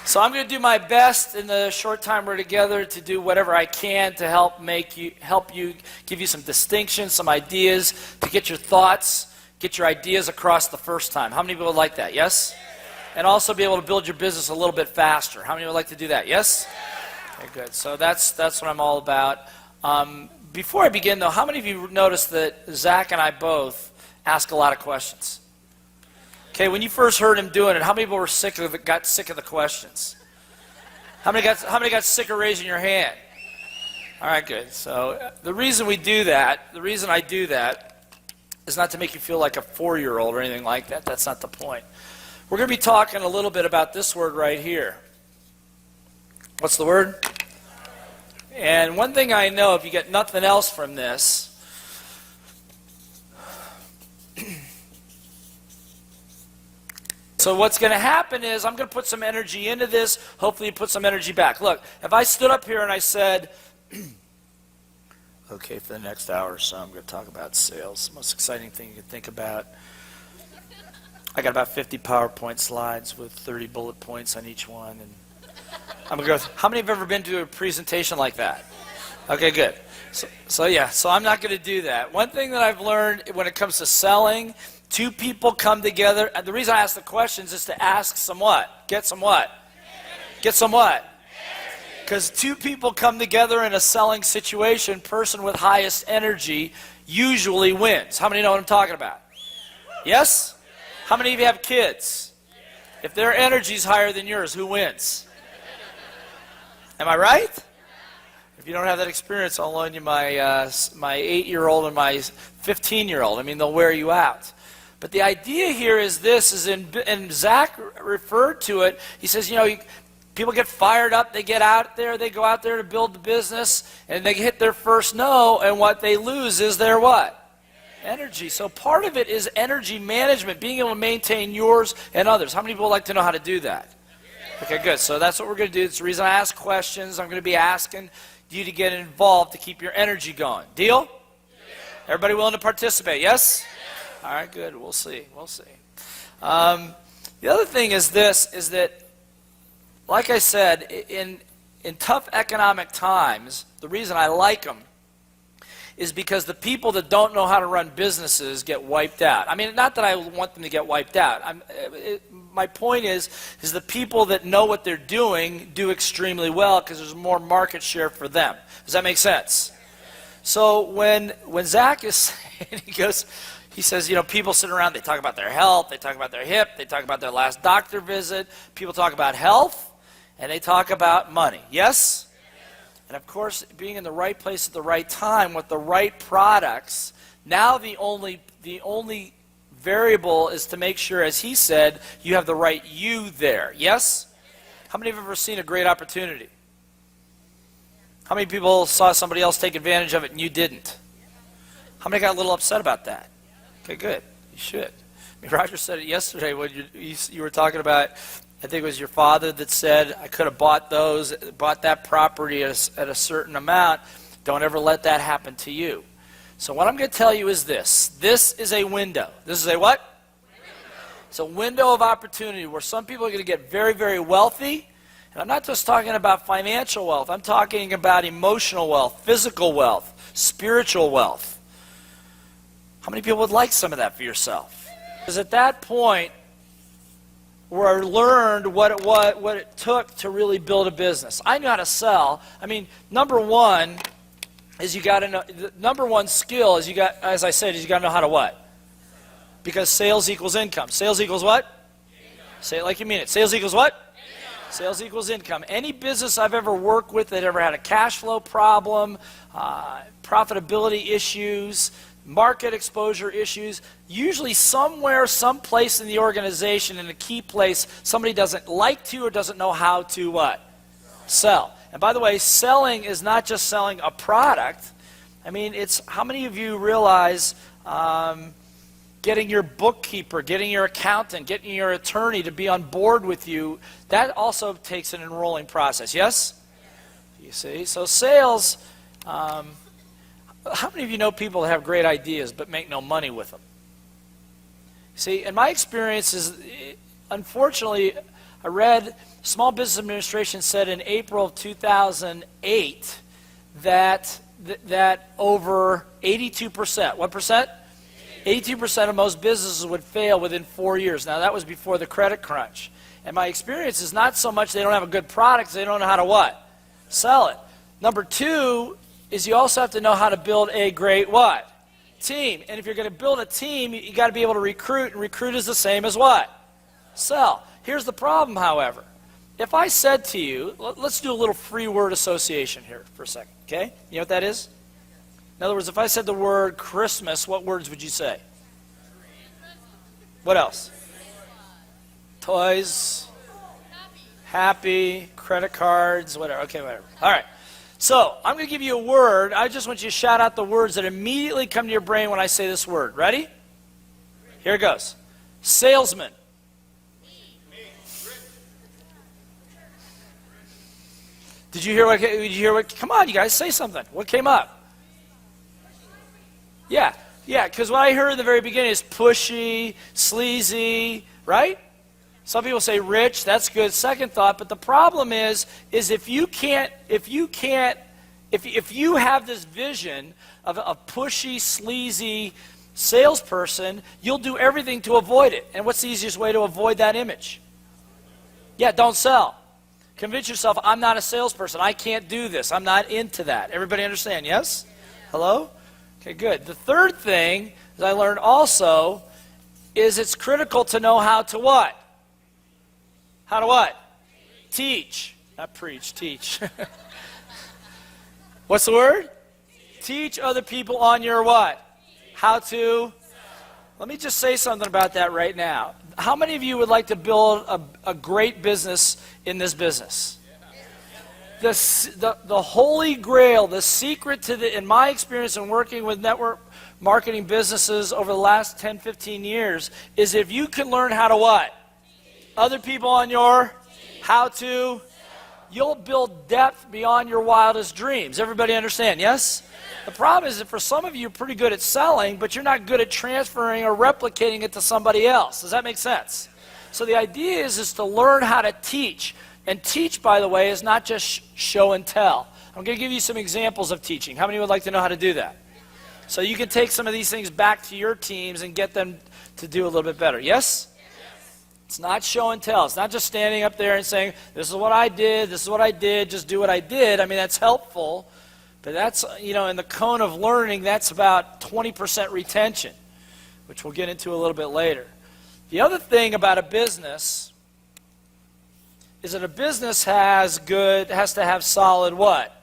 So I'm going to do my best in the short time we're together to do whatever I can to help you, give you some distinction, some ideas, to get your thoughts, get your ideas across the first time. How many people would like that? Yes? And also be able to build your business a little bit faster. How many would like to do that? Yes? Okay, good. So that's what I'm all about. Before I begin, though, how many of you noticed that Zach and I both ask a lot of questions? Okay, when you first heard him doing it, how many people got sick of the questions? How many got sick of raising your hand? All right, good. So the reason I do that, is not to make you feel like a 4-year-old or anything like that. That's not the point. We're going to be talking a little bit about this word right here. What's the word? And one thing I know, if you get nothing else from this, so what's going to happen is I'm going to put some energy into this. Hopefully you put some energy back. Look, if I stood up here and I said, okay, for the next hour or so, I'm going to talk about sales. The most exciting thing you can think about. I got about 50 PowerPoint slides with 30 bullet points on each one. And I'm going to go, how many have ever been to a presentation like that? Okay, good. So I'm not going to do that. One thing that I've learned when it comes to selling, two people come together, and the reason I ask the questions is to ask some what? Get some what? Get some what? Because two people come together in a selling situation, person with highest energy usually wins. How many know what I'm talking about? Yes? How many of you have kids? If their energy is higher than yours, who wins? Am I right? If you don't have that experience, I'll loan you my 8-year-old and my 15-year-old. I mean, they'll wear you out. But the idea here is this, and Zach referred to it. He says, people get fired up, they get out there, they go out there to build the business, and they hit their first no, and what they lose is their what? Energy. So part of it is energy management, being able to maintain yours and others. How many people would like to know how to do that? Okay, good. So that's what we're going to do. It's the reason I ask questions. I'm going to be asking you to get involved to keep your energy going. Deal? Everybody willing to participate? Yes? All right, good. We'll see. The other thing is this, is that, like I said, in tough economic times, the reason I like them is because the people that don't know how to run businesses get wiped out. I mean, not that I want them to get wiped out. My point is the people that know what they're doing do extremely well because there's more market share for them. Does that make sense? So when Zach is saying, he says, people sit around, they talk about their health, they talk about their hip, they talk about their last doctor visit. People talk about health, and they talk about money. Yes? And of course, being in the right place at the right time with the right products, now the only variable is to make sure, as he said, you have the right you there. Yes? How many have ever seen a great opportunity? How many people saw somebody else take advantage of it and you didn't? How many got a little upset about that? Okay, good. You should. I mean, Roger said it yesterday when you were talking about, I think it was your father that said, I could have bought that property at a certain amount. Don't ever let that happen to you. So what I'm going to tell you is this. This is a window. This is a what? It's a window of opportunity where some people are going to get very, very wealthy. And I'm not just talking about financial wealth. I'm talking about emotional wealth, physical wealth, spiritual wealth. How many people would like some of that for yourself? Because at that point, where I learned what it took to really build a business. I knew how to sell. I mean, number one is you got to know. The number one skill is as I said, is you got to know how to what? Because sales equals income. Sales equals what? Income. Say it like you mean it. Sales equals what? Income. Sales equals income. Any business I've ever worked with that ever had a cash flow problem, profitability issues, market exposure issues, usually somewhere, someplace in the organization, in a key place, somebody doesn't like to or doesn't know how to what? Sell. And by the way, selling is not just selling a product. I mean, it's how many of you realize getting your bookkeeper, getting your accountant, getting your attorney to be on board with you, that also takes an enrolling process, yes? You see? So sales, how many of you know people that have great ideas but make no money with them? See, in my experience is, unfortunately, I read Small Business Administration said in April of 2008 that over 82%, what percent? 82% of most businesses would fail within 4 years. Now, that was before the credit crunch. And my experience is not so much they don't have a good product, they don't know how to what? Sell it. Number two is you also have to know how to build a great what? Team. And if you're going to build a team, you got to be able to recruit, and recruit is the same as what? Sell. Here's the problem, however. If I said to you, let's do a little free word association here for a second, okay? You know what that is? In other words, if I said the word Christmas, what words would you say? What else? Toys, happy, credit cards, whatever. Okay, whatever. All right. So I'm going to give you a word. I just want you to shout out the words that immediately come to your brain when I say this word. Ready? Here it goes. Salesman. Did you hear what? Come on, you guys, say something. What came up? Yeah, because what I heard in the very beginning is pushy, sleazy, right? Some people say rich, that's good, second thought, but the problem is if you have this vision of a pushy, sleazy salesperson, you'll do everything to avoid it. And what's the easiest way to avoid that image? Yeah, don't sell. Convince yourself, I'm not a salesperson, I can't do this, I'm not into that. Everybody understand, yes? Hello? Okay, good. The third thing that I learned also is it's critical to know how to what? How to what? Teach. Not preach, teach. What's the word? Teach other people on your what? How to? Let me just say something about that right now. How many of you would like to build a great business in this business? The holy grail, the secret to in my experience in working with network marketing businesses over the last 10, 15 years is if you can learn how to what? Other people on your how to, you'll build depth beyond your wildest dreams. Everybody understand, yes? The problem is that for some of you, you're pretty good at selling, but you're not good at transferring or replicating it to somebody else. Does that make sense? So the idea is to learn how to teach. And teach, by the way, is not just show and tell. I'm going to give you some examples of teaching. How many would like to know how to do that? So you can take some of these things back to your teams and get them to do a little bit better. Yes? It's not show and tell. It's not just standing up there and saying, this is what I did, just do what I did. I mean, that's helpful. But that's, in the cone of learning, that's about 20% retention, which we'll get into a little bit later. The other thing about a business is that a business has to have solid what?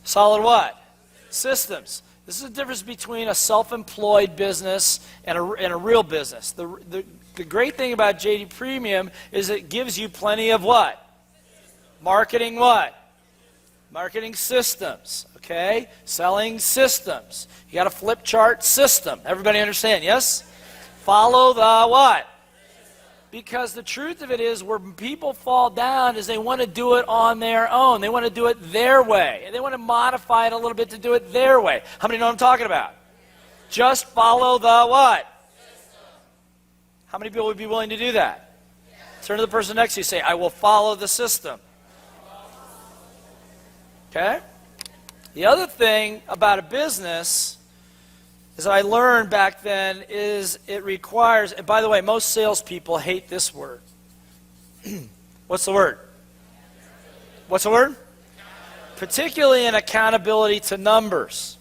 Solid what? Systems. This is the difference between a self-employed business and a real business. The great thing about JD Premium is it gives you plenty of what? Marketing what? Marketing systems, okay? Selling systems. You got a flip chart system. Everybody understand, yes? Follow the what? Because the truth of it is where people fall down is they want to do it on their own. They want to do it their way. And they want to modify it a little bit to do it their way. How many know what I'm talking about? Just follow the what? How many people would be willing to do that? Turn to the person next to you and say, I will follow the system. Okay? The other thing about a business is I learned back then is it requires, and by the way, most salespeople hate this word. What's the word? What's the word? Particularly in accountability to numbers.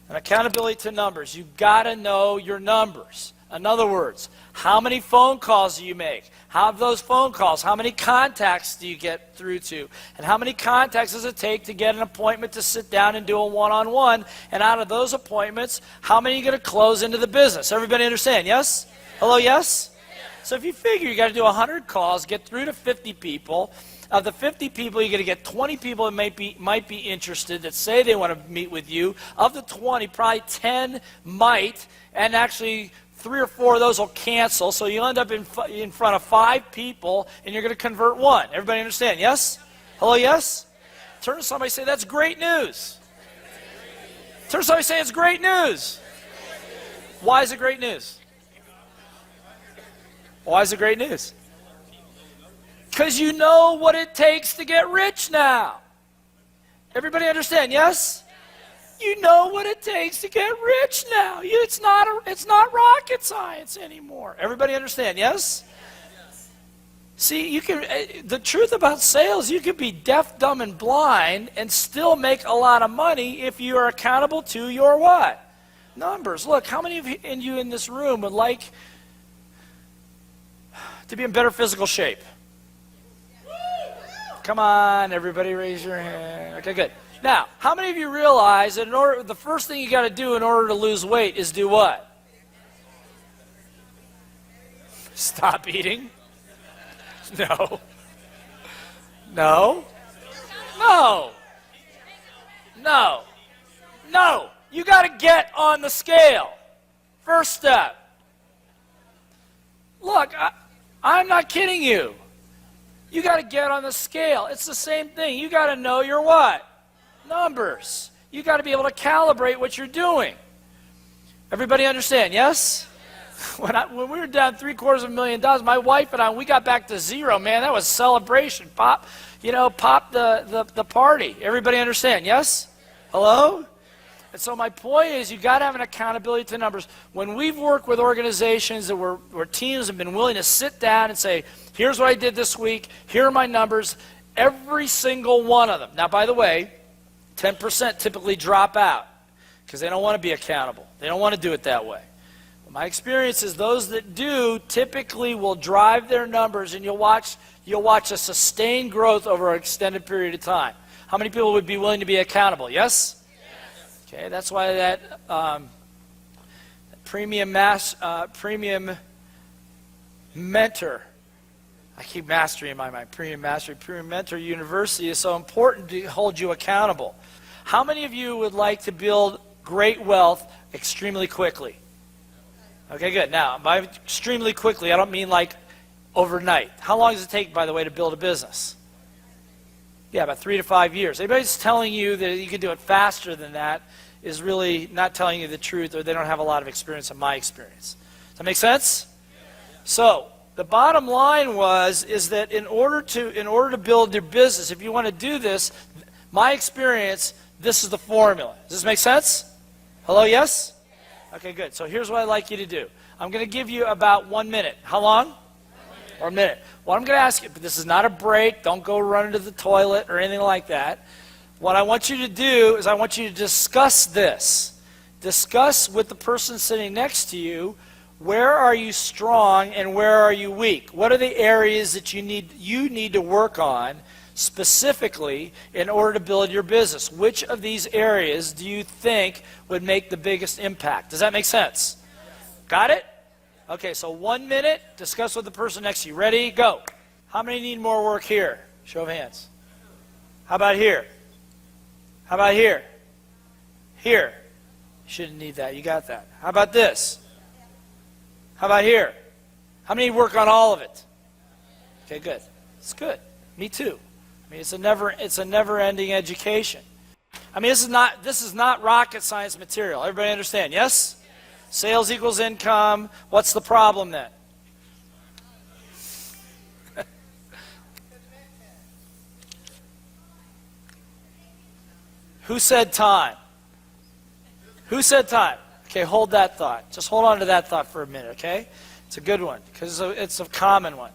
And accountability to numbers. You've got to know your numbers. In other words, how many phone calls do you make? How of those phone calls, how many contacts do you get through to? And how many contacts does it take to get an appointment to sit down and do a one-on-one? And out of those appointments, how many are you going to close into the business? Everybody understand, yes? Hello, yes? So if you figure you got to do 100 calls, get through to 50 people. Of the 50 people, you're going to get 20 people that might be interested that say they want to meet with you. Of the 20, probably 10 might, and actually 3 or 4 of those will cancel, so you'll end up in front of 5 people, and you're going to convert 1. Everybody understand, yes? Hello, yes? Turn to somebody and say, that's great news. Turn to somebody and say, it's great news. Why is it great news? Why is it great news? Because you know what it takes to get rich now. Everybody understand, yes? You know what it takes to get rich now. It's not rocket science anymore. Everybody understand, yes? See, the truth about sales, you can be deaf, dumb, and blind and still make a lot of money if you are accountable to your what? Numbers. Look, how many of you in this room would like to be in better physical shape? Come on, everybody raise your hand. Okay, good. Now, how many of you realize that the first thing you got to do in order to lose weight is do what? Stop eating? No. No. No. No. No. You got to get on the scale. First step. Look, I'm not kidding you. You got to get on the scale. It's the same thing. You got to know your what? Numbers. You got to be able to calibrate what you're doing. Everybody understand, yes? When we were down $750,000, my wife and I, we got back to zero, man. That was celebration. Pop the party. Everybody understand, yes? Hello? And so my point is, you got to have an accountability to numbers. When we've worked with organizations where teams have been willing to sit down and say, here's what I did this week, here are my numbers, every single one of them. Now, by the way, 10% typically drop out because they don't want to be accountable. They don't want to do it that way. But my experience is those that do typically will drive their numbers, and you'll watch a sustained growth over an extended period of time. How many people would be willing to be accountable? Yes? Okay, that's why that premium mentor, I keep mastery in my mind, premium mentor university is so important to hold you accountable. How many of you would like to build great wealth extremely quickly? Okay, good. Now, by extremely quickly, I don't mean like overnight. How long does it take, by the way, to build a business? Yeah, about 3 to 5 years. Anybody that's telling you that you can do it faster than that is really not telling you the truth, or they don't have a lot of experience in my experience. Does that make sense? So, the bottom line is that in order to build your business, if you want to do this, my experience, this is the formula. Does this make sense? Hello, yes? Okay, good. So here's what I'd like you to do. I'm going to give you about 1 minute. How long? 1 minute. What I'm going to ask you, but this is not a break. Don't go run to the toilet or anything like that. What I want you to do is I want you to discuss this. Discuss with the person sitting next to you, where are you strong and where are you weak? What are the areas that you need to work on specifically in order to build your business? Which of these areas do you think would make the biggest impact? Does that make sense? Got it? Okay, so 1 minute, discuss with the person next to you. Ready? Go. How many need more work here? Show of hands. How about here? How about here? Here. Shouldn't need that. You got that. How about this? How about here? How many work on all of it? Okay, good. It's good. Me too. I mean, it's a never-ending education. I mean, this is not rocket science material. Everybody understand? Yes? Sales equals income. What's the problem then? Who said time? Who said time? Okay, hold that thought. Just hold on to that thought for a minute, okay? It's a good one because it's a common one.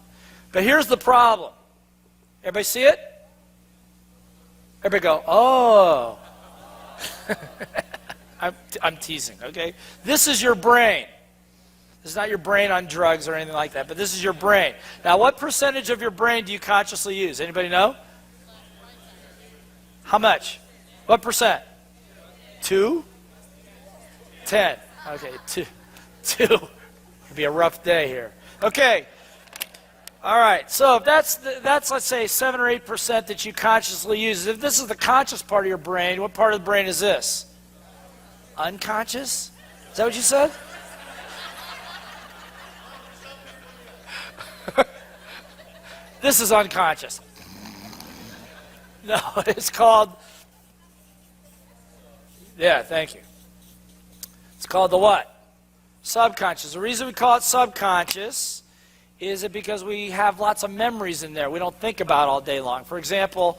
But here's the problem. Everybody see it? Everybody go, oh. I'm teasing, okay? This is your brain. This is not your brain on drugs or anything like that, but this is your brain. Now, what percentage of your brain do you consciously use? Anybody know? How much? What percent? 2? 10. Okay, 2. It'll be a rough day here. Okay. All right. So if that's let's say 7 or 8% that you consciously use. If this is the conscious part of your brain, what part of the brain is this? Unconscious? Is that what you said? This is unconscious. No, it's called. Yeah, thank you. It's called the what? Subconscious. The reason we call it subconscious Is it because we have lots of memories in there we don't think about all day long? For example,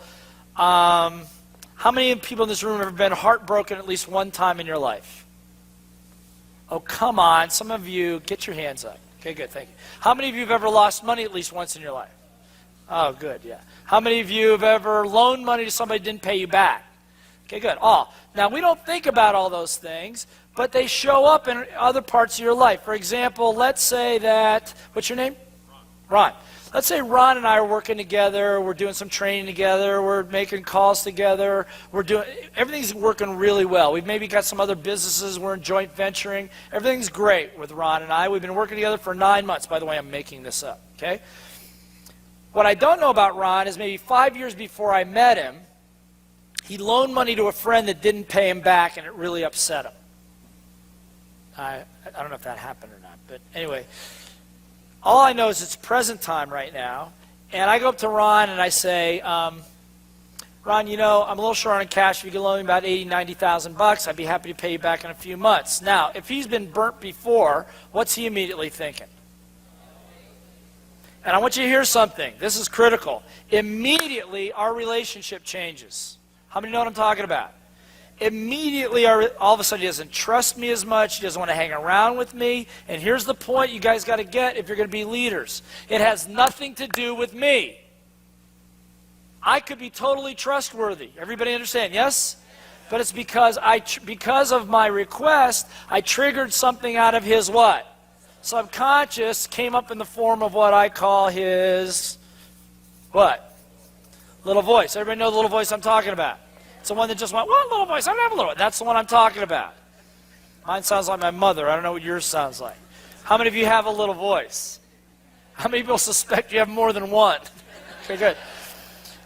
how many people in this room have ever been heartbroken at least one time in your life? Oh, come on. Some of you, get your hands up. Okay, good, thank you. How many of you have ever lost money at least once in your life? Oh, good, yeah. How many of you have ever loaned money to somebody who didn't pay you back? Okay, good. Oh, now we don't think about all those things, but they show up in other parts of your life. For example, let's say that, what's your name? Ron. Let's say Ron and I are working together, we're doing some training together, we're making calls together, everything's working really well. We've maybe got some other businesses, we're in joint venturing. Everything's great with Ron and I. We've been working together for 9 months. By the way, I'm making this up, okay? What I don't know about Ron is maybe 5 years before I met him, he loaned money to a friend that didn't pay him back, and it really upset him. I don't know if that happened or not, but anyway. All I know is it's present time right now, and I go up to Ron and I say, Ron, you know, I'm a little short on cash. If you could loan me about $80,000, I'd be happy to pay you back in a few months. Now, if he's been burnt before, what's he immediately thinking? And I want you to hear something. This is critical. Immediately, our relationship changes. How many know what I'm talking about? Immediately, all of a sudden, he doesn't trust me as much. He doesn't want to hang around with me. And here's the point you guys got to get if you're going to be leaders. It has nothing to do with me. I could be totally trustworthy. Everybody understand? Yes? But it's because of my request, I triggered something out of his what? Subconscious, came up in the form of what I call his what? Little voice. Everybody know the little voice I'm talking about? It's the one that just went, well, little voice, I don't have a little voice. That's the one I'm talking about. Mine sounds like my mother. I don't know what yours sounds like. How many of you have a little voice? How many people suspect you have more than one? Okay, good.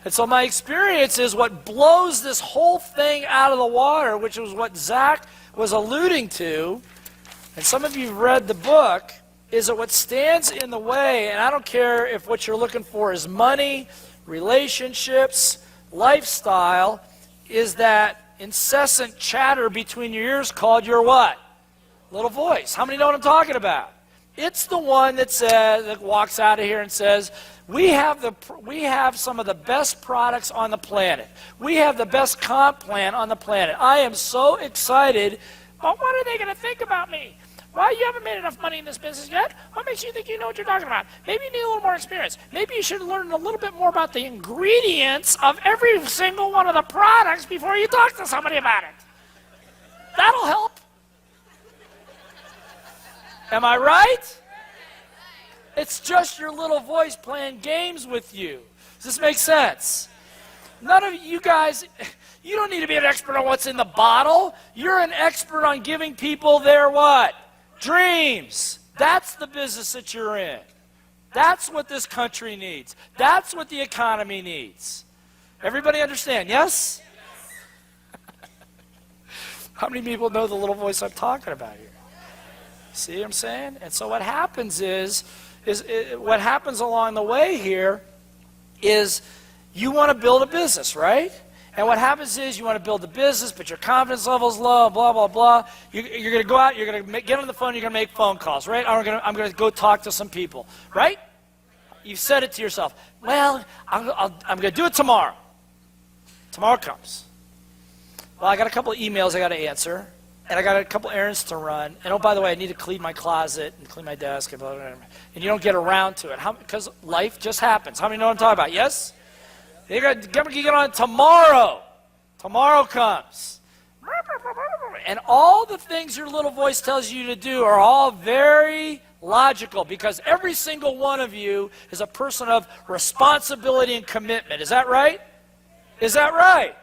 And so my experience is what blows this whole thing out of the water, which was what Zach was alluding to, and some of you have read the book, is that what stands in the way, and I don't care if what you're looking for is money, relationships, lifestyle, is that incessant chatter between your ears called your what? Little voice. How many know what I'm talking about? It's the one that says, that walks out of here and says, we have some of the best products on the planet. We have the best comp plan on the planet. I am so excited. But what are they going to think about me? Why, you haven't made enough money in this business yet? What makes you think you know what you're talking about? Maybe you need a little more experience. Maybe you should learn a little bit more about the ingredients of every single one of the products before you talk to somebody about it. That'll help. Am I right? It's just your little voice playing games with you. Does this make sense? None of you guys, you don't need to be an expert on what's in the bottle. You're an expert on giving people their what? Dreams. That's the business that you're in. That's what this country needs. That's what the economy needs. Everybody understand, yes? How many people know the little voice I'm talking about here? See what I'm saying? And so what happens is what happens along the way here is you want to build a business, right? And what happens is you want to build a business, but your confidence level is low, blah, blah, blah. You're going to go out, you're going to get on the phone, you're going to make phone calls, right? I'm going to go talk to some people, right? You've said it to yourself. Well, I'm going to do it tomorrow. Tomorrow comes. Well, I got a couple of emails I got to answer, and I got a couple errands to run. And oh, by the way, I need to clean my closet and clean my desk, and blah, blah, blah. And you don't get around to it. Because life just happens. How many know what I'm talking about? Yes? You're going to get on tomorrow. Tomorrow comes. And all the things your little voice tells you to do are all very logical, because every single one of you is a person of responsibility and commitment. Is that right? Is that right?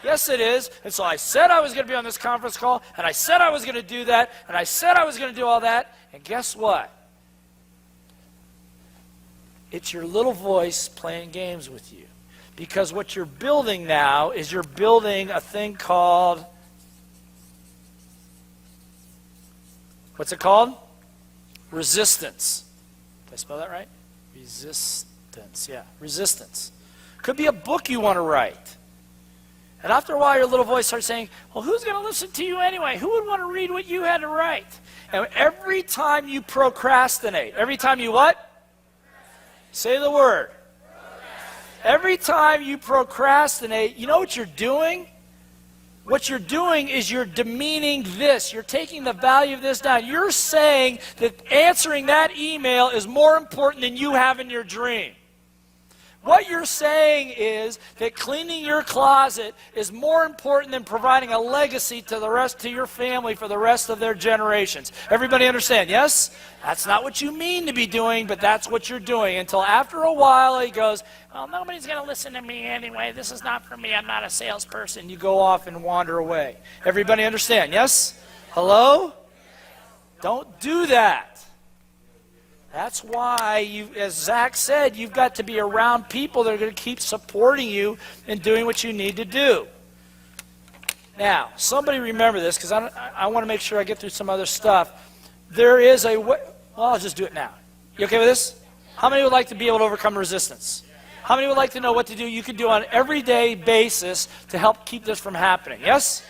Yes, it is. And so I said I was going to be on this conference call, and I said I was going to do that, and I said I was going to do all that, and guess what? It's your little voice playing games with you. Because what you're building now is you're building a thing called, what's it called? Resistance. Did I spell that right? Resistance, yeah, resistance. Could be a book you want to write. And after a while, your little voice starts saying, well, who's going to listen to you anyway? Who would want to read what you had to write? And every time you procrastinate, every time you what? Say the word. Every time you procrastinate, you know what you're doing? What you're doing is you're demeaning this. You're taking the value of this down. You're saying that answering that email is more important than you having your dream. What you're saying is that cleaning your closet is more important than providing a legacy to your family for the rest of their generations. Everybody understand? Yes? That's not what you mean to be doing, but that's what you're doing. Until after a while he goes, well, nobody's going to listen to me anyway. This is not for me. I'm not a salesperson. You go off and wander away. Everybody understand? Yes? Hello? Don't do that. That's why, as Zach said, you've got to be around people that are going to keep supporting you and doing what you need to do. Now, somebody remember this, because I want to make sure I get through some other stuff. There is a way. Well, I'll just do it now. You okay with this? How many would like to be able to overcome resistance? How many would like to know what to do you can do on an everyday basis to help keep this from happening? Yes?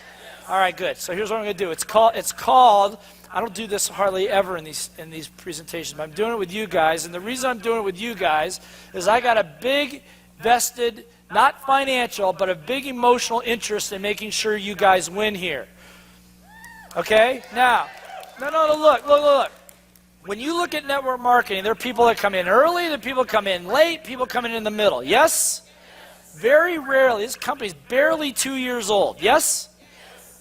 All right, good. So here's what I'm going to do. It's called. I don't do this hardly ever in these presentations, but I'm doing it with you guys. And the reason I'm doing it with you guys is I got a big vested, not financial, but a big emotional interest in making sure you guys win here. Okay? Now, no, look. When you look at network marketing, there are people that come in early, there are people that come in late, people coming in the middle. Yes? Very rarely. This company's barely 2 years old. Yes?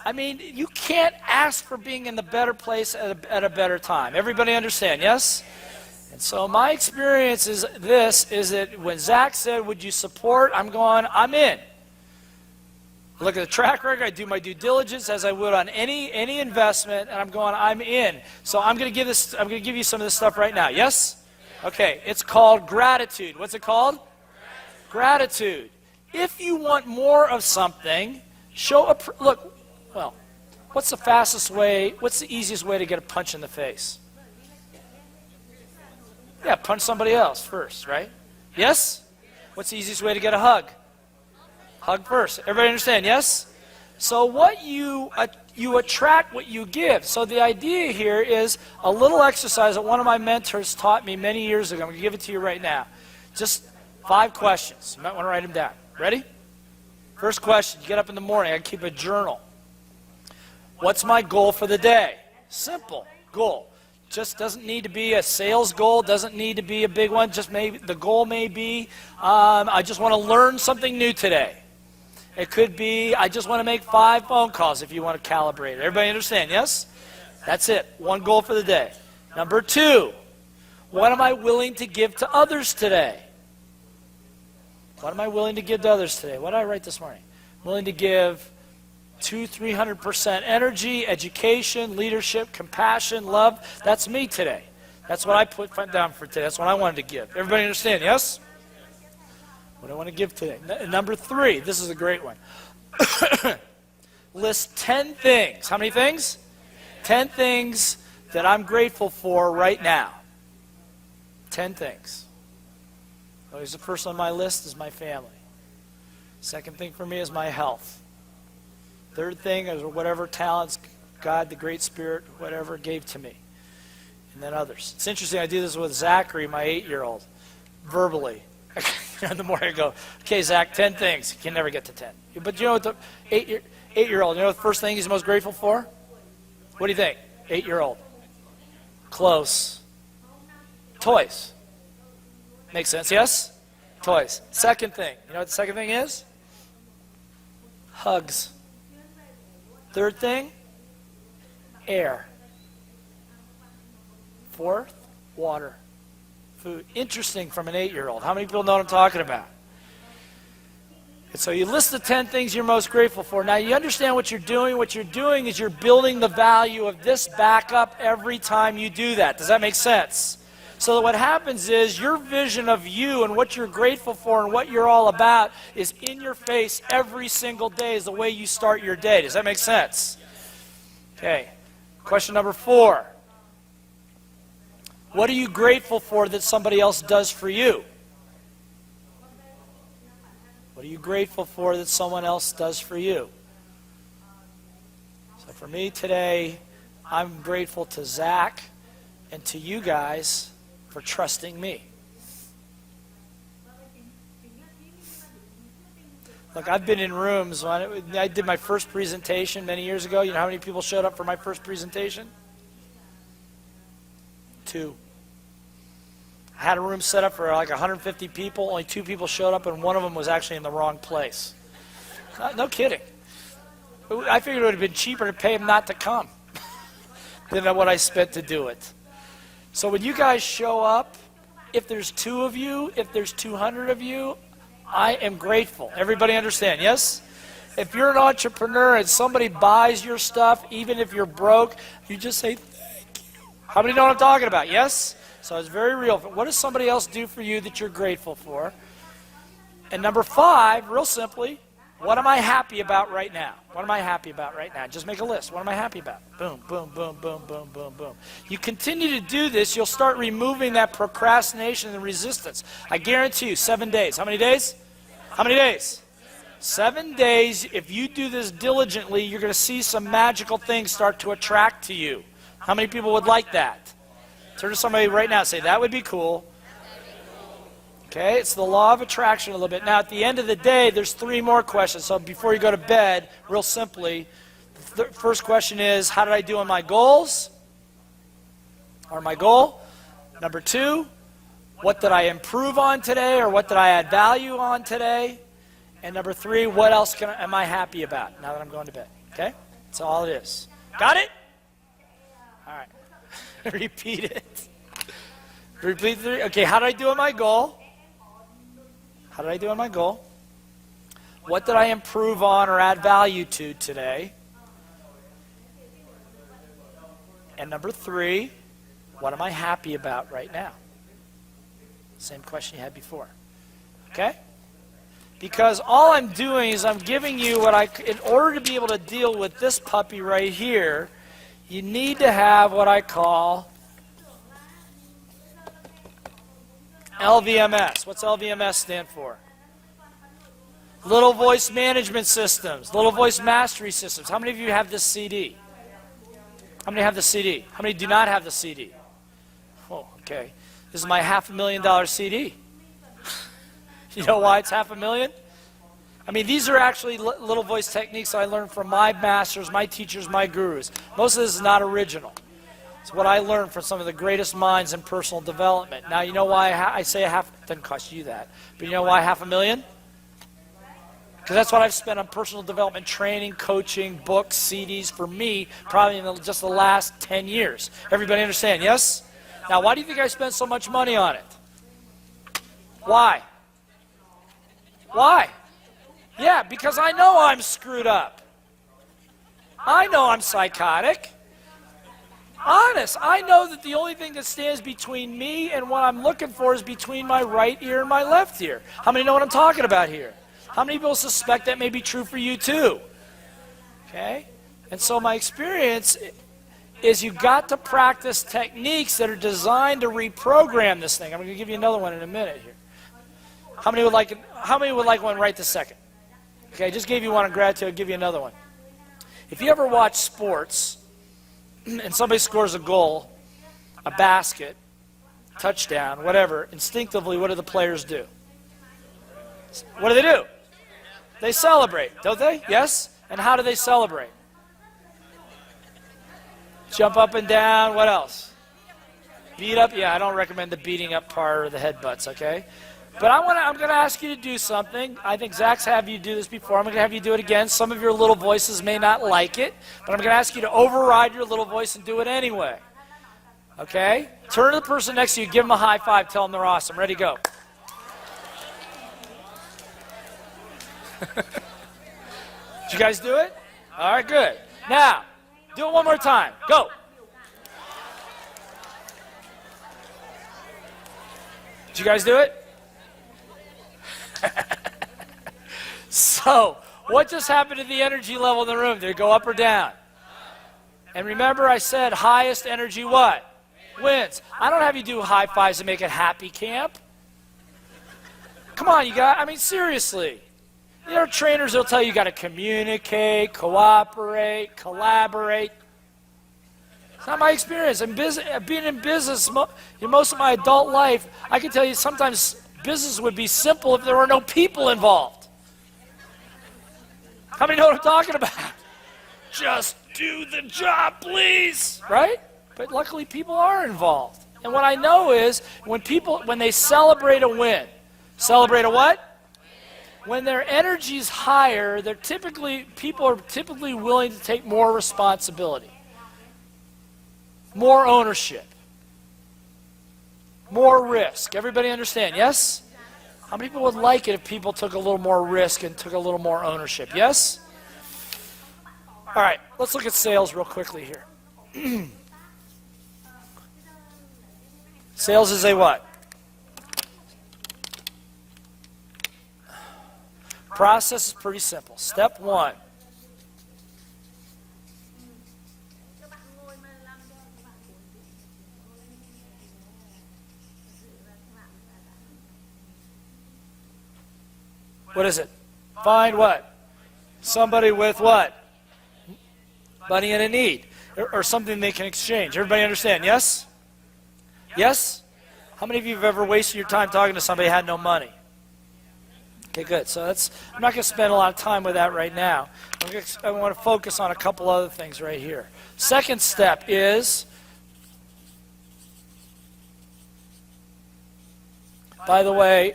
I mean, you can't ask for being in the better place at a better time. Everybody understand, yes? And so my experience is that when Zach said, would you support? I'm going, I'm in. I look at the track record, I do my due diligence as I would on any investment, and I'm going, I'm in. So I'm going to give you some of this stuff right now, yes? Okay, it's called gratitude. What's it called? Gratitude. If you want more of something, look, well, what's the easiest way to get a punch in the face? Yeah, punch somebody else first, right? Yes? What's the easiest way to get a hug? Hug first. Everybody understand, yes? So what you attract what you give. So the idea here is a little exercise that one of my mentors taught me many years ago. I'm going to give it to you right now. Just 5 questions. You might want to write them down. Ready? First question, you get up in the morning, I keep a journal. What's my goal for the day? Simple goal. Just doesn't need to be a sales goal, doesn't need to be a big one. Just maybe the goal may be, I just want to learn something new today. It could be, I just want to make 5 phone calls if you want to calibrate it. Everybody understand, yes? That's it. One goal for the day. Number 2, what am I willing to give to others today? What am I willing to give to others today? What did I write this morning? Willing to give 300% energy, education, leadership, compassion, love. That's me today. That's what I put down for today. That's what I wanted to give. Everybody understand, yes? What do I want to give today? Number 3, this is a great one. List 10 things. How many things? 10 things that I'm grateful for right now. 10 things. Always the first on my list is my family. Second thing for me is my health. Third thing is whatever talents God, the Great Spirit, whatever, gave to me. And then others. It's interesting, I do this with Zachary, my 8-year-old, verbally. The more I go, okay, Zach, 10 things. You can never get to 10. But you know what the 8-year-old, you know what the first thing he's most grateful for? What do you think? 8-year-old. Close. Toys. Makes sense, yes? Toys. Second thing. You know what the second thing is? Hugs. Third thing? Air. Fourth? Water. Food. Interesting from an 8-year-old. How many people know what I'm talking about? And so you list the 10 things you're most grateful for. Now you understand what you're doing. What you're doing is you're building the value of this back up every time you do that. Does that make sense? So that what happens is your vision of you and what you're grateful for and what you're all about is in your face every single day is the way you start your day. Does that make sense? Okay. Question number 4. What are you grateful for that somebody else does for you? What are you grateful for that someone else does for you? So for me today, I'm grateful to Zach and to you guys for trusting me. Look, I've been in rooms when I did my first presentation many years ago. You know how many people showed up for my first presentation? 2. I had a room set up for like 150 people. Only 2 people showed up, and one of them was actually in the wrong place. No kidding. I figured it would have been cheaper to pay them not to come than what I spent to do it. So when you guys show up, if there's 2 of you, if there's 200 of you, I am grateful. Everybody understand, yes? If you're an entrepreneur and somebody buys your stuff, even if you're broke, you just say, thank you. How many know what I'm talking about, yes? So it's very real. What does somebody else do for you that you're grateful for? And number 5, real simply, what am I happy about right now? What am I happy about right now? Just make a list. What am I happy about? Boom, boom, boom, boom, boom, boom, boom. You continue to do this, you'll start removing that procrastination and resistance. I guarantee you, 7 days. How many days? How many days? 7 days. If you do this diligently, you're going to see some magical things start to attract to you. How many people would like that? Turn to somebody right now and say, that would be cool. Okay, it's the law of attraction a little bit. Now, at the end of the day, there's 3 more questions. So before you go to bed, real simply, the first question is, how did I do on my goals? Or my goal? Number 2, what did I improve on today, or what did I add value on today? And number 3, what else am I happy about now that I'm going to bed? Okay, that's all it is. Got it? All right. Repeat it. Repeat 3. Okay, how did I do on my goal? How did I do on my goal? What did I improve on or add value to today? And number 3, what am I happy about right now? Same question you had before. Okay? Because all I'm doing is I'm giving you in order to be able to deal with this puppy right here, you need to have what I call LVMS. What's LVMS stand for? Little Voice Management Systems. Little Voice Mastery Systems. How many of you have this CD? How many have the CD? How many do not have the CD? Oh, okay. This is my $500,000 CD. You know why it's $500,000? I mean, these are actually Little Voice techniques I learned from my masters, my teachers, my gurus. Most of this is not original. It's what I learned from some of the greatest minds in personal development. Now, you know why I say it doesn't cost you that, but you know why $500,000? Because that's what I've spent on personal development training, coaching, books, CDs for me, probably in just the last 10 years. Everybody understand, yes? Now, why do you think I spent so much money on it? Why? Why? Yeah, because I know I'm screwed up. I know I'm psychotic. Honest, I know that the only thing that stands between me and what I'm looking for is between my right ear and my left ear. How many know what I'm talking about here? How many people suspect that may be true for you too? Okay? And so my experience is you got to practice techniques that are designed to reprogram this thing. I'm going to give you another one in a minute here. How many would like one right this second? Okay, I just gave you one on gratitude. I'll give you another one. If you ever watch sports and somebody scores a goal, a basket, touchdown, whatever, instinctively, what do the players do? What do? They celebrate, don't they? Yes? And how do they celebrate? Jump up and down. What else? Beat up? Yeah, I don't recommend the beating up part or the headbutts, okay? But I'm going to ask you to do something. I think Zach's had you do this before. I'm going to have you do it again. Some of your little voices may not like it, but I'm going to ask you to override your little voice and do it anyway. Okay? Turn to the person next to you, give them a high five, tell them they're awesome. Ready, go. Did you guys do it? All right, good. Now, do it one more time. Go. Did you guys do it? So, what just happened to the energy level in the room? Did it go up or down? And remember I said highest energy what? Wins. I don't have you do high fives to make it happy camp. Come on, you guys. I mean, seriously. There are trainers that'll tell you got to communicate, cooperate, collaborate. It's not my experience. Being in business most of my adult life, I can tell you sometimes business would be simple if there were no people involved. How many know what I'm talking about? Just do the job, please. Right? But luckily people are involved. And what I know is when they celebrate a win, celebrate a what? When their energy's higher, people are typically willing to take more responsibility, more ownership, more risk. Everybody understand? Yes? How many people would like it if people took a little more risk and took a little more ownership? Yes? All right, let's look at sales real quickly here. Sales is a what? Process is pretty simple. Step one. What is it? Find what? Somebody with what? Money and a need. Or something they can exchange. Everybody understand? Yes? Yes? How many of you have ever wasted your time talking to somebody who had no money? Okay, good. So I'm not going to spend a lot of time with that right now. I want to focus on a couple other things right here. Second step is, by the way,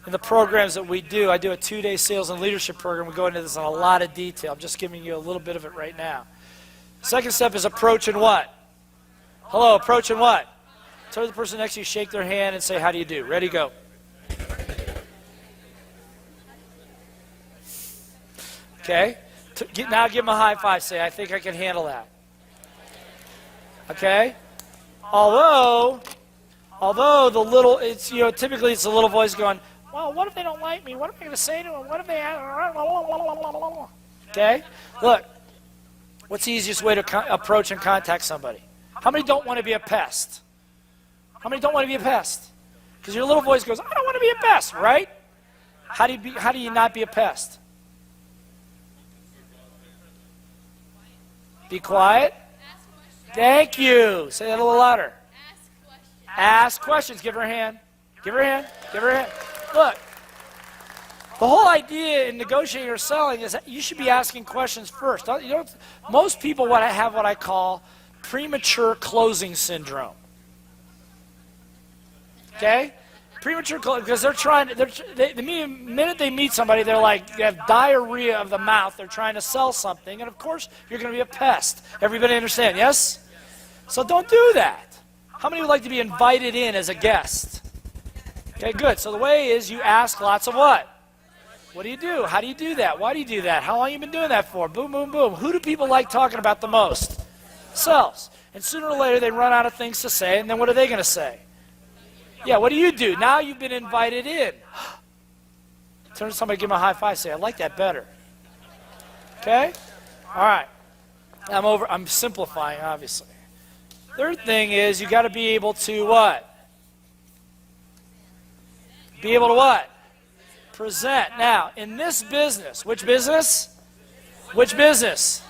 in the programs that we do, I do a 2-day sales and leadership program. We go into this in a lot of detail. I'm just giving you a little bit of it right now. Second step is approach and what? Hello, approach and what? Turn to the person next to you, shake their hand, and say, how do you do? Ready, go. Okay? Now give them a high five. Say, I think I can handle that. Okay? Although typically it's a little voice going, well, what if they don't like me? What am I going to say to them? What if they... Okay? Look, what's the easiest way to approach and contact somebody? How many don't want to be a pest? How many don't want to be a pest? Because your little voice goes, I don't want to be a pest, right? How do you not be a pest? Be quiet. Thank you. Say that a little louder. Ask questions. Give her a hand. Give her a hand. Give her a hand. Look, the whole idea in negotiating or selling is that you should be asking questions first. Most people have what I call premature closing syndrome. Okay? Premature closing, because the minute they meet somebody, they have diarrhea of the mouth. They're trying to sell something, and of course, you're going to be a pest. Everybody understand? Yes? So don't do that. How many would like to be invited in as a guest? Okay, good. So the way is you ask lots of what? What do you do? How do you do that? Why do you do that? How long have you been doing that for? Boom, boom, boom. Who do people like talking about the most? Selves. And sooner or later they run out of things to say, and then what are they going to say? Yeah, what do you do? Now you've been invited in. Turn to somebody, give them a high five, say, I like that better. Okay? All right. I'm simplifying, obviously. Third thing is you got to be able to what? Be able to what? Present. Now, in this business, which business? Which business?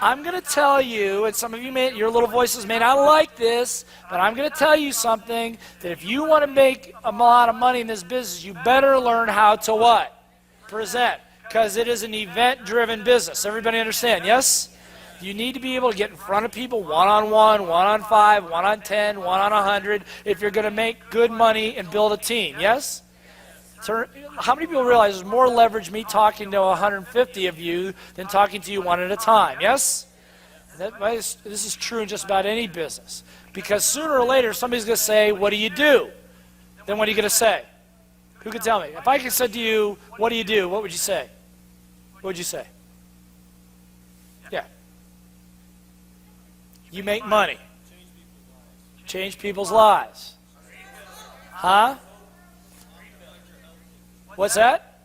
I'm going to tell you, and some of you your little voices may not like this, but I'm going to tell you something, that if you want to make a lot of money in this business, you better learn how to what? Present. Because it is an event-driven business. Everybody understand, yes? You need to be able to get in front of people one-on-one, one-on-5, one-on-10, one-on-100 if you're going to make good money and build a team, yes? How many people realize there's more leverage me talking to 150 of you than talking to you one at a time, yes? This is true in just about any business. Because sooner or later, somebody's going to say, what do you do? Then what are you going to say? Who can tell me? If I said to you, what do you do? What would you say? What would you say? Yeah. You make money. Change people's lives. Huh? What's that?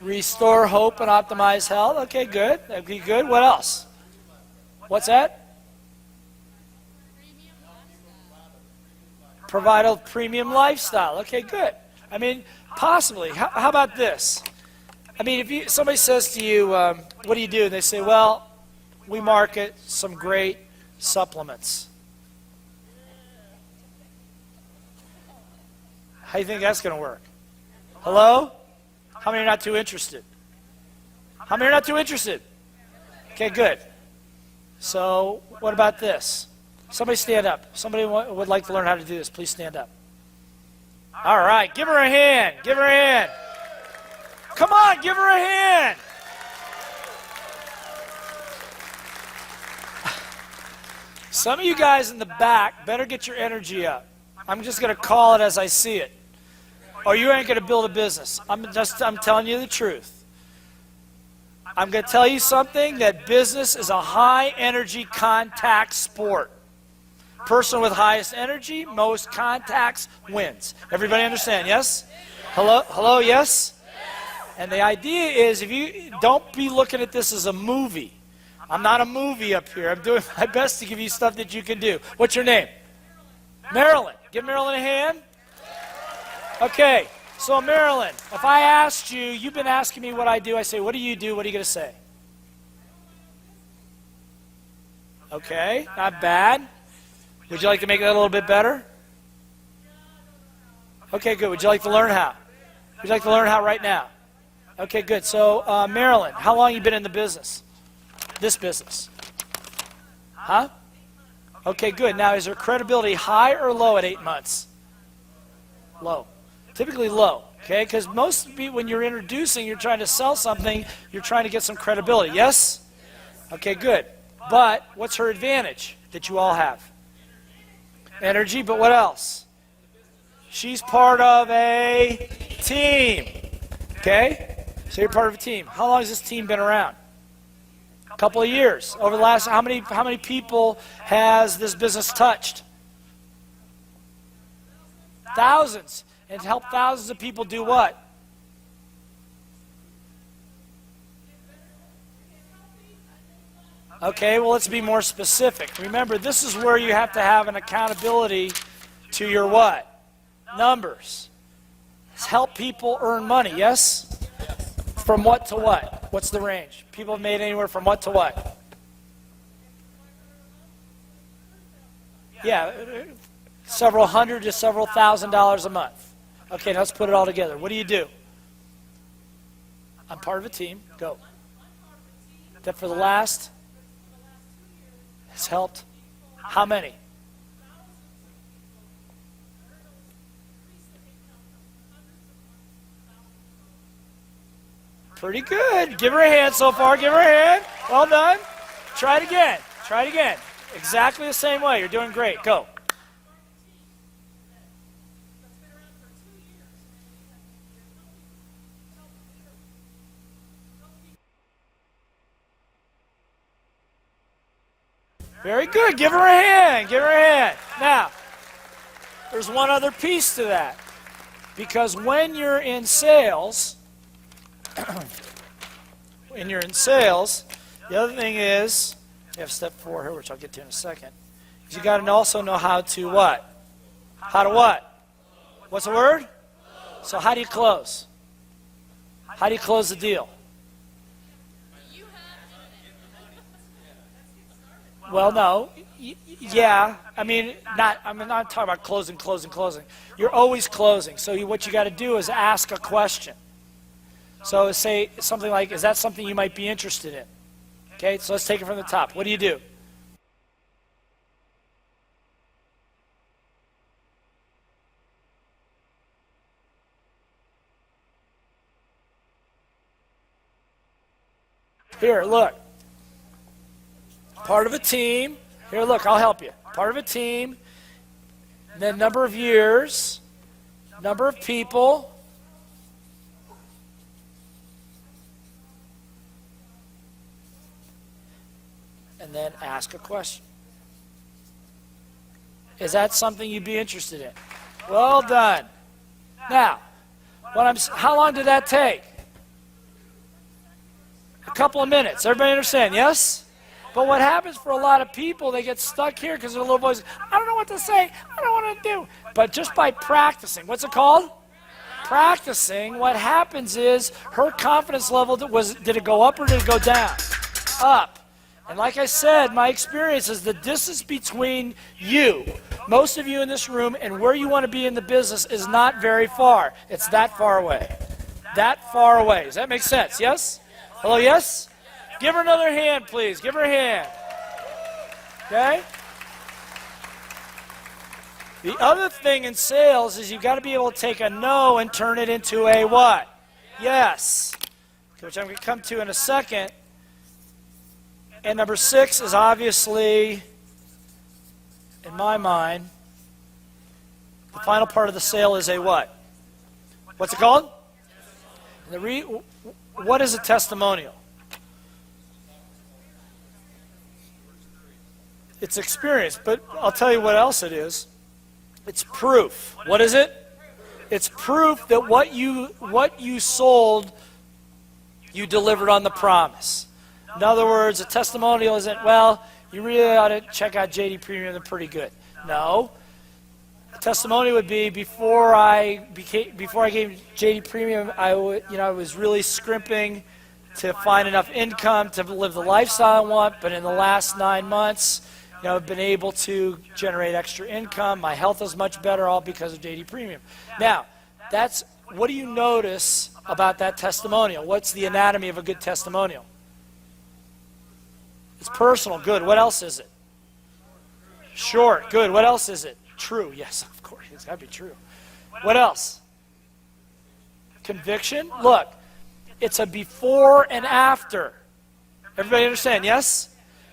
Restore hope and optimize health. Okay, good. That'd be good. What else? What's that? Provide a premium lifestyle. Okay, good. I mean, possibly. How about this? I mean, if somebody says to you, what do you do? And they say, well, we market some great supplements. How do you think that's going to work? Hello? How How many are not too interested? How many are not too interested? Okay, good. So what about this? Somebody stand up. Somebody would like to learn how to do this. Please stand up. All right, give her a hand. Give her a hand. Come on, give her a hand. Some of you guys in the back better get your energy up. I'm just going to call it as I see it. Or you ain't going to build a business. I'm telling you the truth. I'm going to tell you something, that business is a high energy contact sport. Person with highest energy, most contacts, wins. Everybody understand, yes? Hello, yes? And the idea is, if you don't be looking at this as a movie. I'm not a movie up here. I'm doing my best to give you stuff that you can do. What's your name? Marilyn. Give Marilyn a hand. Okay, so Marilyn, if I asked you, you've been asking me what I do. I say, what do you do? What are you going to say? Okay, not bad. Would you like to make that a little bit better? Okay, good. Would you like to learn how? Would you like to learn how right now? Okay, good. So, Marilyn, how long have you been in the business? This business? Huh? Okay, good. Now, is her credibility high or low at 8 months? Low. Typically low, okay? Because most of you, when you're introducing, you're trying to sell something, you're trying to get some credibility, yes? Okay, good. But what's her advantage that you all have? Energy, but what else? She's part of a team, okay? So you're part of a team. How long has this team been around? A couple of years. Over the last, how many people has this business touched? Thousands. And to help thousands of people do what? Okay, well, let's be more specific. Remember, this is where you have to have an accountability to your what? Numbers. Help people earn money, yes? From what to what? What's the range? People have made anywhere from what to what? Yeah, several hundred to several $1,000s a month. Okay, now let's put it all together. What do you do? I'm part of a team. Go. That for the last has helped how many? Pretty good. Give her a hand so far. Give her a hand. Well done. Try it again. Try it again. Exactly the same way. You're doing great. Go. Very good. Give her a hand. Give her a hand. Now, there's one other piece to that. Because when you're in sales, the other thing is, you have step 4 here, which I'll get to in a second. You got to also know how to what? How to what? What's the word? So how do you close? How do you close the deal? Well, no. Yeah. I'm not talking about closing. You're always closing. So what you got to do is ask a question. So say something like, is that something you might be interested in? Okay, so let's take it from the top. What do you do? Here, look. Part of a team. Here, look, I'll help you. Part of a team. Then number of years. Number of people. And then ask a question. Is that something you'd be interested in? Well done. Now, how long did that take? A couple of minutes. Everybody understand? Yes? But what happens for a lot of people, they get stuck here because their little voice, I don't know what to say. I don't know what to do. But just by practicing, what's it called? Practicing, what happens is her confidence level, did it go up or did it go down? Up. And like I said, my experience is the distance between you, most of you in this room, and where you want to be in the business is not very far. It's that far away. that far away. Does that make sense? Yes? Hello, yes? Give her another hand, please. Give her a hand. Okay? The other thing in sales is you've got to be able to take a no and turn it into a what? Yes. Which I'm going to come to in a second. And number 6 is obviously, in my mind, the final part of the sale is a what? What's it called? What is a testimonial? It's experience, but I'll tell you what else it is. It's proof. What is it? It's proof that what you sold, you delivered on the promise. In other words, a testimonial isn't, well, you really ought to check out JD Premium, they're pretty good. No. A testimonial would be before I gave JD Premium, I was really scrimping to find enough income to live the lifestyle I want, but in the last 9 months, I've been able to generate extra income. My health is much better, all because of JD Premium. Now, what do you notice about that testimonial? What's the anatomy of a good testimonial? It's personal. Good. What else is it? Short. Good. What else is it? True. Yes, of course. It's got to be true. What else? Conviction. Look, it's a before and after. Everybody understand? Yes?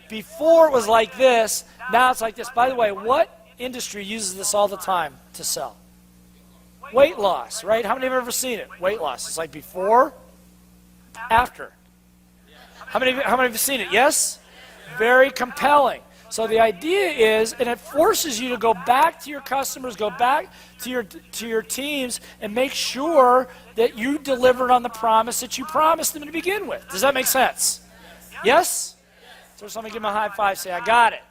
Before it was like this. Now it's like this. By the way, what industry uses this all the time to sell? Weight loss, right? How many have ever seen it? Weight loss. It's like before, after. How many have seen it? Yes? Very compelling. So the idea is, and it forces you to go back to your customers, go back to your teams, and make sure that you delivered on the promise that you promised them to begin with. Does that make sense? Yes? So somebody give me a high five, say, I got it.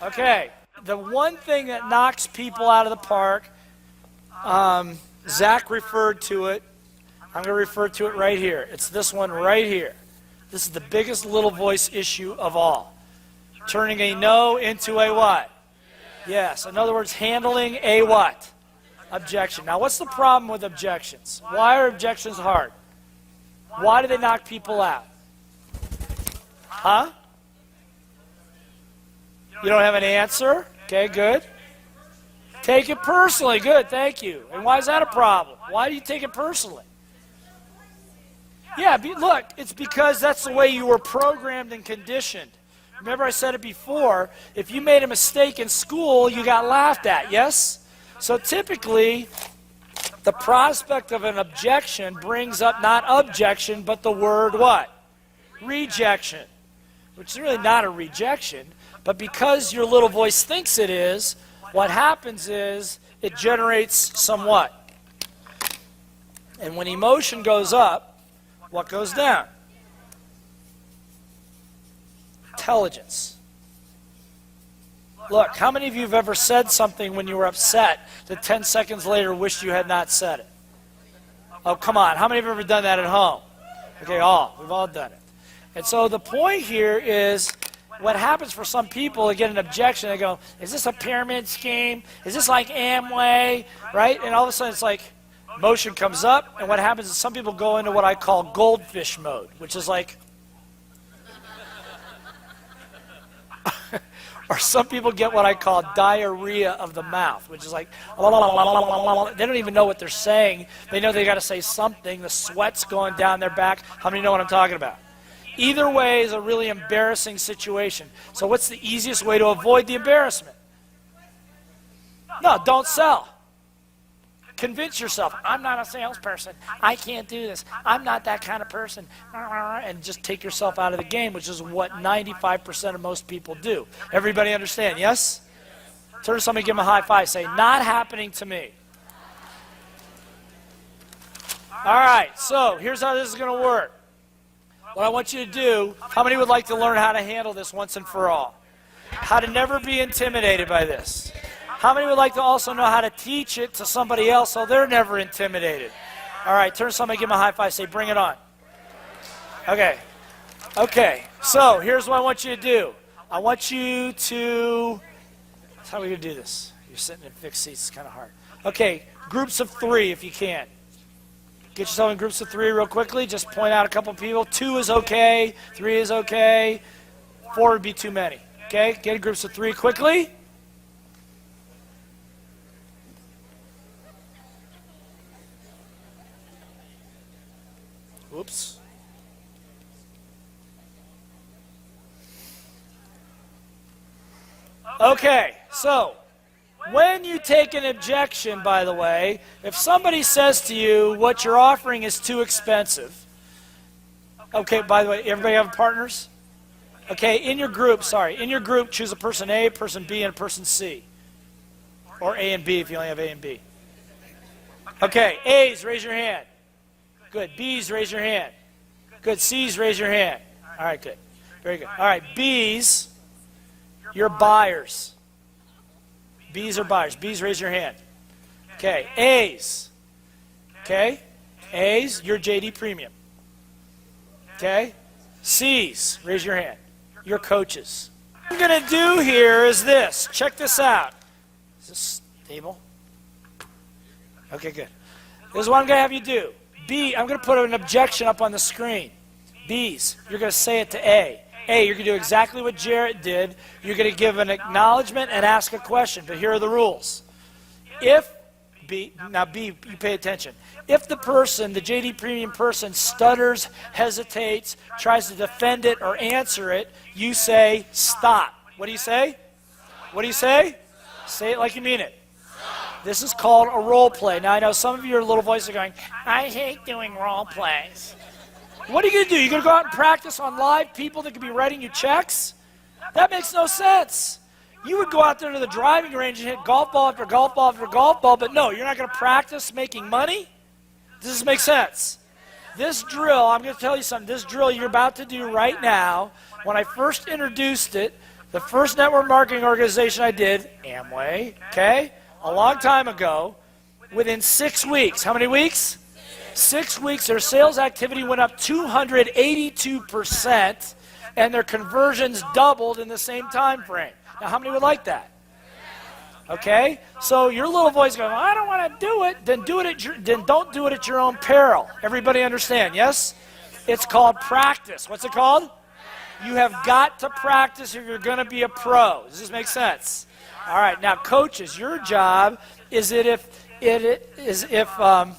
Okay. The one thing that knocks people out of the park, Zach referred to it. I'm going to refer to it right here. It's this one right here. This is the biggest little voice issue of all. Turning a no into a what? Yes. In other words, handling a what? Objection. Now, what's the problem with objections? Why are objections hard? Why do they knock people out? Huh? You don't have an answer? Okay, good. Take it personally. Good, thank you. And why is that a problem? Why do you take it personally? Yeah, look, it's because that's the way you were programmed and conditioned. Remember I said it before, if you made a mistake in school, you got laughed at, yes? So typically, the prospect of an objection brings up not objection, but the word what? Rejection. Which is really not a rejection, but because your little voice thinks it is, what happens is it generates some what? And when emotion goes up, what goes down? Intelligence. Look, how many of you have ever said something when you were upset that 10 seconds later wished you had not said it? Oh, come on. How many have ever done that at home? Okay, we've all done it. And so the point here is what happens for some people, they get an objection, they go, is this a pyramid scheme? Is this like Amway? Right? And all of a sudden it's like motion comes up, and what happens is some people go into what I call goldfish mode, which is like, or some people get what I call diarrhea of the mouth, which is like, they don't even know what they're saying. They know they got to say something. The sweat's going down their back. How many know what I'm talking about? Either way is a really embarrassing situation. So what's the easiest way to avoid the embarrassment? No, don't sell. Convince yourself, I'm not a salesperson. I can't do this. I'm not that kind of person. And just take yourself out of the game, which is what 95% of most people do. Everybody understand, yes? Turn to somebody, give them a high five. Say, not happening to me. All right, so here's how this is going to work. What I want you to do, how many would like to learn how to handle this once and for all? How to never be intimidated by this. How many would like to also know how to teach it to somebody else so they're never intimidated? All right, turn to somebody, give them a high five, say, bring it on. Okay. Okay, so here's what I want you to do. I want you to, how are we going to do this? You're sitting in fixed seats, it's kind of hard. Okay, groups of 3 if you can. Get yourself in groups of 3 real quickly. Just point out a couple people. 2 is okay. 3 is okay. 4 would be too many. Okay? Get in groups of 3 quickly. Whoops. Okay, so when you take an objection, by the way, if somebody says to you, what you're offering is too expensive. Okay, by the way, everybody have partners? Okay, in your group, choose a person A, a person B, and a person C. Or A and B if you only have A and B. Okay, A's, raise your hand. Good. B's, raise your hand. Good. C's, raise your hand. All right, good. Very good. All right, B's, you're buyers. B's are buyers. B's, raise your hand. Okay, A's. Okay, A's, you're JD Premium. Okay, C's, raise your hand. You're coaches. What I'm going to do here is this. Check this out. Is this stable? Okay, good. This is what I'm going to have you do. B, I'm going to put an objection up on the screen. B's, you're going to say it to A. A, you're going to do exactly what Jarrett did. You're going to give an acknowledgement and ask a question. But here are the rules. If B, now B, you pay attention. If the person, the JD Premium person, stutters, hesitates, tries to defend it or answer it, you say, stop. What do you say? What do you say? Say it like you mean it. This is called a role play. Now, I know some of your little voices are going, I hate doing role plays. What are you going to do? You're going to go out and practice on live people that could be writing you checks? That makes no sense. You would go out there to the driving range and hit golf ball after golf ball after golf ball, but no, you're not going to practice making money? Does this make sense? This drill, I'm going to tell you something, this drill you're about to do right now, when I first introduced it, the first network marketing organization I did, Amway, okay, a long time ago, within 6 weeks, how many weeks? 6 weeks, their sales activity went up 282%, and their conversions doubled in the same time frame. Now, how many would like that? Okay? So your little voice going, I don't want to do it, then don't do it at your own peril. Everybody understand, yes? It's called practice. What's it called? You have got to practice or you're going to be a pro. Does this make sense? All right, now coaches, your job is that if the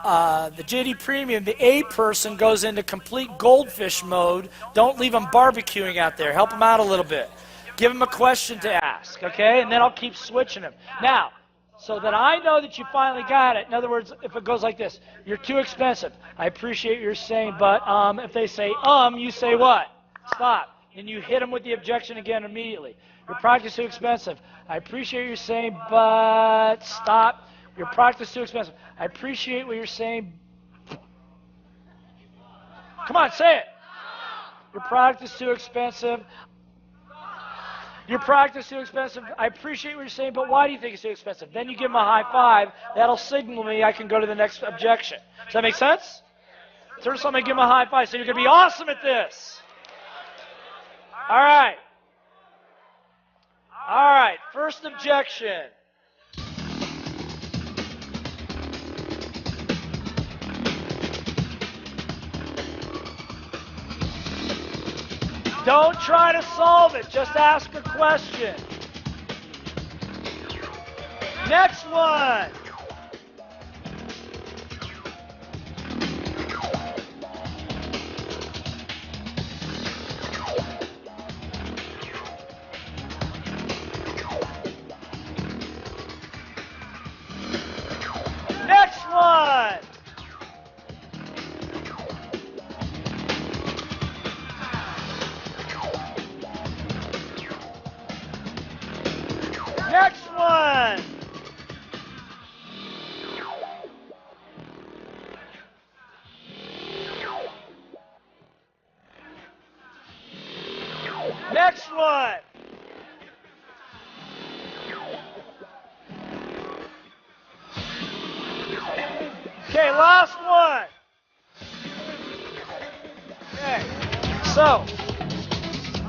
JD Premium, the A person goes into complete goldfish mode, don't leave them barbecuing out there. Help them out a little bit. Give them a question to ask, okay? And then I'll keep switching them. Now, so that I know that you finally got it, in other words, if it goes like this, you're too expensive. I appreciate your saying, but if they say, you say what? Stop. And you hit them with the objection again immediately. Your product is too expensive. I appreciate your saying, but stop. Your product is too expensive. I appreciate what you're saying. Come on, say it. Your product is too expensive. Your product is too expensive. I appreciate what you're saying, but why do you think it's too expensive? Then you give them a high five. That'll signal me I can go to the next objection. Does that make sense? Turn to somebody and give them a high five. So you're going to be awesome at this. All right. All right. First objection. Don't try to solve it. Just ask a question. Next one. Next one. Next one. Next one. Okay, last one. Okay, so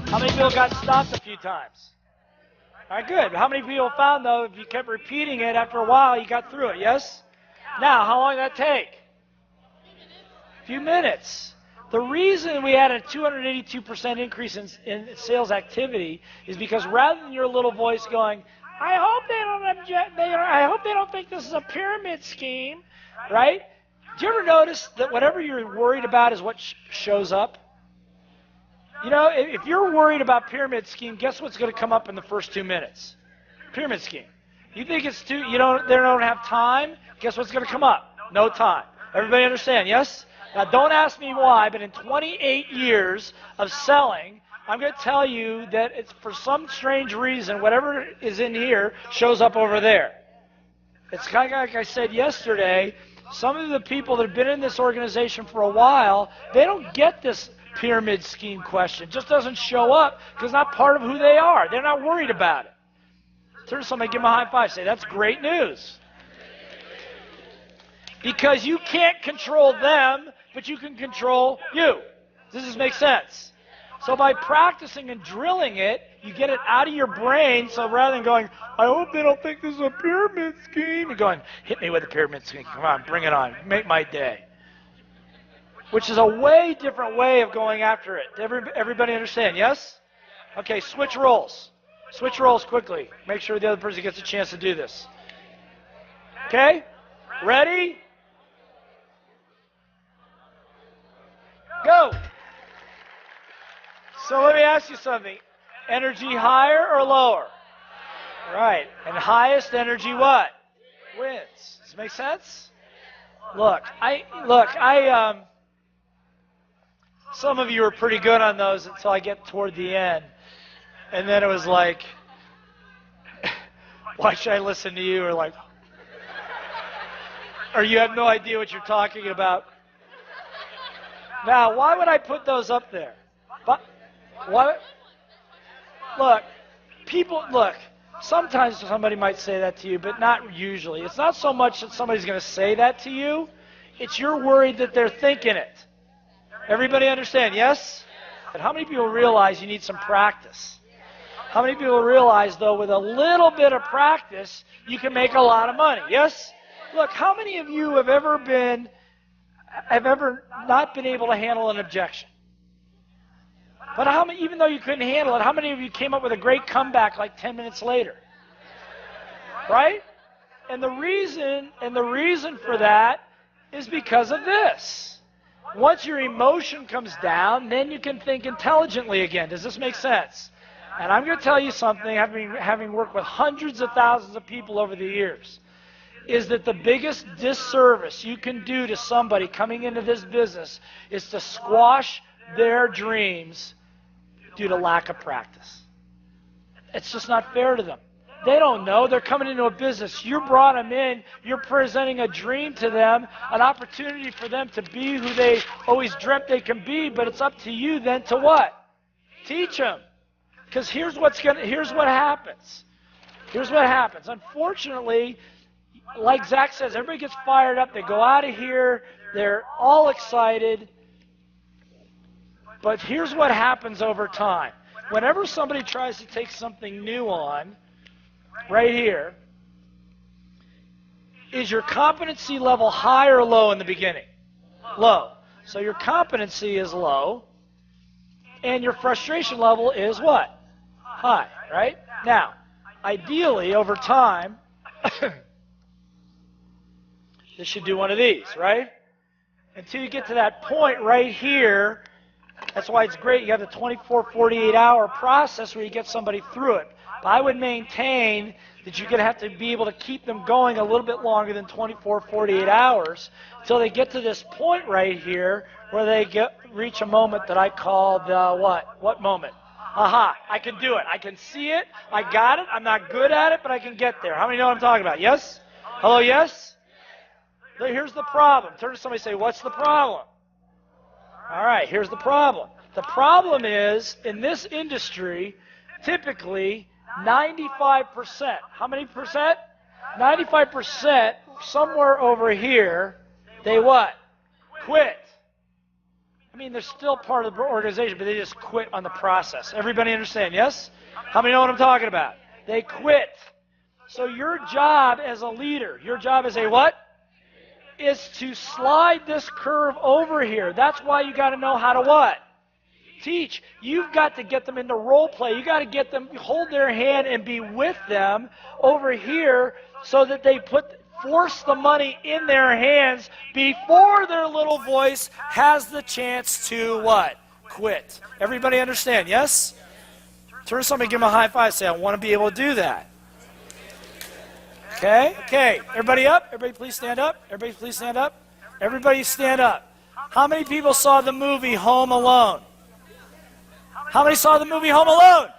how many people got stopped a few times? All right, good. How many people found, though, if you kept repeating it, after a while, you got through it, yes? Now, how long did that take? A few minutes. The reason we had a 282% increase in sales activity is because rather than your little voice going, I hope they don't object, I hope they don't think this is a pyramid scheme, right? Do you ever notice that whatever you're worried about is what shows up? You know, if you're worried about pyramid scheme, guess what's going to come up in the first 2 minutes? Pyramid scheme. You think it's they don't have time? Guess what's going to come up? No time. Everybody understand? Yes? Now, don't ask me why, but in 28 years of selling, I'm going to tell you that it's for some strange reason, whatever is in here shows up over there. It's kind of like I said yesterday, some of the people that have been in this organization for a while, they don't get this pyramid scheme question. It just doesn't show up because it's not part of who they are. They're not worried about it. Turn to somebody, give them a high five, say, that's great news. Because you can't control them, but you can control you. Does this make sense? So by practicing and drilling it, you get it out of your brain, so rather than going, I hope they don't think this is a pyramid scheme, you're going, hit me with a pyramid scheme. Come on, bring it on. Make my day. Which is a way different way of going after it. Everybody understand, yes? Okay, switch roles. Switch roles quickly. Make sure the other person gets a chance to do this. Okay? Ready? Go. So let me ask you something. Energy higher or lower? Right. And highest energy what? Wins. Does this make sense? Look, some of you were pretty good on those until I get toward the end. And then it was like, why should I listen to you? Or you have no idea what you're talking about. Now, why would I put those up there? Look, sometimes somebody might say that to you, but not usually. It's not so much that somebody's going to say that to you. It's you're worried that they're thinking it. Everybody understand, yes? But how many people realize you need some practice? How many people realize, though, with a little bit of practice, you can make a lot of money, yes? Look, how many of you have ever not been able to handle an objection? But how many, even though you couldn't handle it, how many of you came up with a great comeback like 10 minutes later? Right? And the reason for that is because of this. Once your emotion comes down, then you can think intelligently again. Does this make sense? And I'm going to tell you something, having worked with hundreds of thousands of people over the years, is that the biggest disservice you can do to somebody coming into this business is to squash their dreams due to lack of practice. It's just not fair to them. They don't know. They're coming into a business. You brought them in. You're presenting a dream to them, an opportunity for them to be who they always dreamt they can be, but it's up to you then to what? Teach them. Because here's what happens. Here's what happens. Unfortunately, like Zach says, everybody gets fired up. They go out of here. They're all excited. But here's what happens over time. Whenever somebody tries to take something new on, right here, is your competency level high or low in the beginning? Low. So your competency is low, and your frustration level is what? High, right? Now, ideally, over time, this should do one of these, right? Until you get to that point right here, that's why it's great. You have the 24, 48-hour process where you get somebody through it. But I would maintain that you're going to have to be able to keep them going a little bit longer than 24, 48 hours until they get to this point right here where they reach a moment that I call the what? What moment? Aha, I can do it. I can see it. I got it. I'm not good at it, but I can get there. How many know what I'm talking about? Yes? Hello, yes? Here's the problem. Turn to somebody and say, what's the problem? All right, here's the problem. The problem is, in this industry, typically 95%. How many percent? 95%, somewhere over here, they what? Quit. I mean, they're still part of the organization, but they just quit on the process. Everybody understand, yes? How many know what I'm talking about? They quit. So your job as a leader, your job as a what? is to slide this curve over here. That's why you got to know how to what? Teach. You've got to get them into role play. You got to get them, hold their hand and be with them over here so that they force the money in their hands before their little voice has the chance to what? Quit. Everybody understand, yes? Turn to somebody, give them a high five, say, I want to be able to do that. Okay? Okay. Everybody up? Everybody please stand up. Everybody please stand up. Everybody stand up. How many people saw the movie Home Alone? How many saw the movie Home Alone?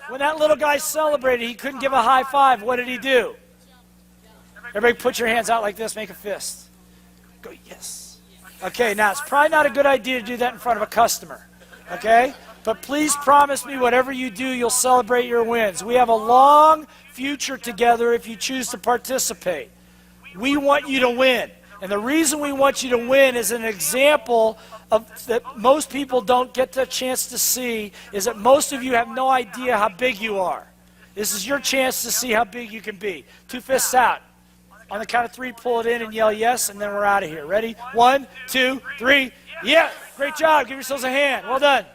When that little guy celebrated, he couldn't give a high five. What did he do? Everybody put your hands out like this, make a fist. Go, yes. Okay, now it's probably not a good idea to do that in front of a customer. Okay? But please promise me whatever you do, you'll celebrate your wins. We have a long future together if you choose to participate. We want you to win. And the reason we want you to win is an example of that most people don't get the chance to see is that most of you have no idea how big you are. This is your chance to see how big you can be. 2 fists out. On the count of 3, pull it in and yell yes, and then we're out of here. Ready? 1, 2, 3. Yeah! Great job. Give yourselves a hand. Well done.